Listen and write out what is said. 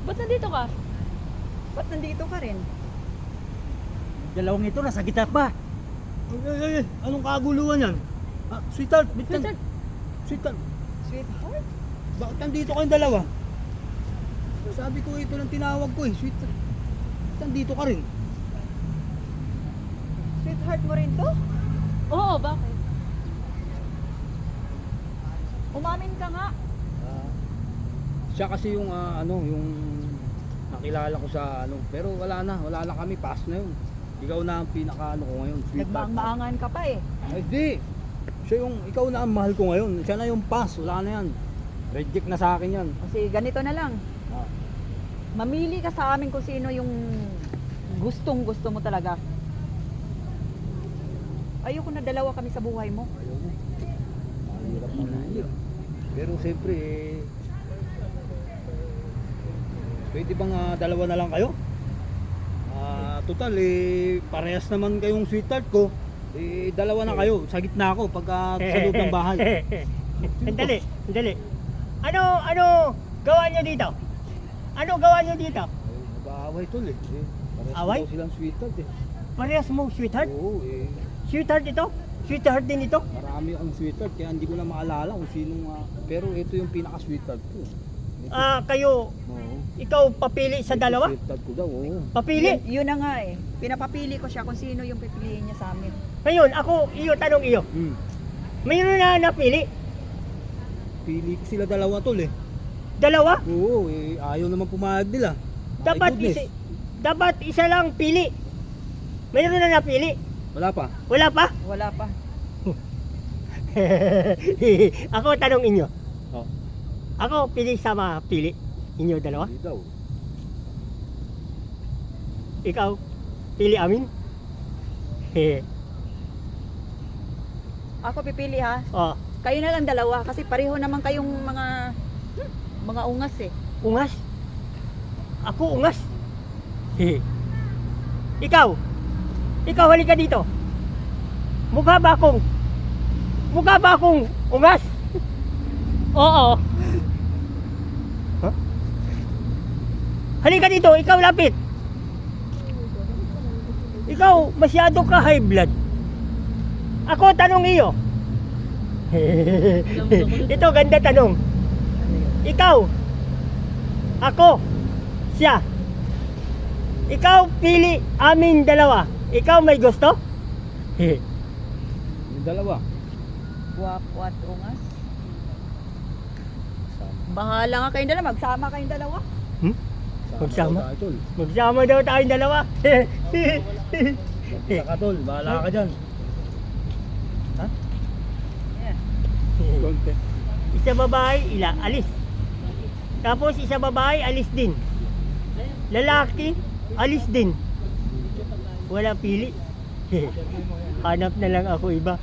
Ba't nandito ka? Ba't nandito ka rin? Dalawang ito, nasa gitna pa. Ay, anong kaguluhan yan? Ah, sweetheart, Sweetheart. Sweetheart, Sweetheart? bakit nandito kayong dalawa? Sabi ko ito lang tinawag ko eh, sweetheart. Bakit nandito ka rin? Sweetheart mo rin to? Oo, bakit? Umamin ka nga. Siya kasi yung yung nakilala ko sa pero wala na kami, pass na yun. Ikaw na ang pinaka ko ngayon, sweetheart. Nagmaang-maangan ka pa eh. Ay di, ikaw na ang mahal ko ngayon, siya na yung pass, wala na yan. Reject na sa akin yan. Kasi ganito na lang. Ah. Mamili ka sa amin kung sino yung gustong gusto mo talaga. Ayoko na dalawa kami sa buhay mo. Ayaw mo. Mahirap na nangyari. Pero siyempre, pwede bang dalawa na lang kayo? Total, parehas naman kayong sweetheart ko. Dalawa na kayo, sa gitna ako pagka sa loob ng bahay. Sandali, sandali. Ano gawa nyo dito? Ano gawa nyo dito? Nag-aaway tol eh. Parehas Away? daw silang sweetheart eh. Parehas mo, sweetheart? Oo Sweetheart ito? Sweetheart din ito? marami akong sweetheart kaya hindi ko na maalala kung sinong pero ito yung pinaka-sweetheart ko. Kayo, Oo. ikaw papili sa dalawa? Sweetheart ko daw, oo. Papili? Yun na nga eh. Pinapapili ko siya kung sino yung pipiliin niya sa amin. Ngayon, tanong iyo. Mayroon na napili? Pili ko sila dalawa tol eh. Dalawa? Oo, ayaw naman pumayag nila. My goodness. Dapat isa lang pili. Mayroon na napili? Wala pa. Wala pa? Wala pa. Ako tanong inyo. Oh. Ako pili sa pili. Inyo dalawa? Hindi daw. Ikaw pili amin? Ako pipili ha. Oh, Kayo na lang dalawa kasi pareho naman kayong mga ungas eh. ungas? Ako ungas? Ikaw? Ikaw halika dito. Mukha ba akong ungas? Oo. Huh? Halika dito, ikaw lapit. Ikaw masyado ka high blood. Ako tanong iyo. Ito ganda tanong. Ikaw, ako, siya. Ikaw pili aming dalawa. Ikaw may gusto? Yung dalawa. Wakwat ungas. Sama. Bahala nga kayong dalawa. Magsama kayong dalawa. Magsama? daw tayo, tol. Magsama daw tayong dalawa. Magkita ka tol, bahala ka dyan. Ha? Yeah. Konti. Isa babae, alis. Tapos isa babae, alis din. Lalaki, alis din. Wala pili. Hanap na lang ako iba.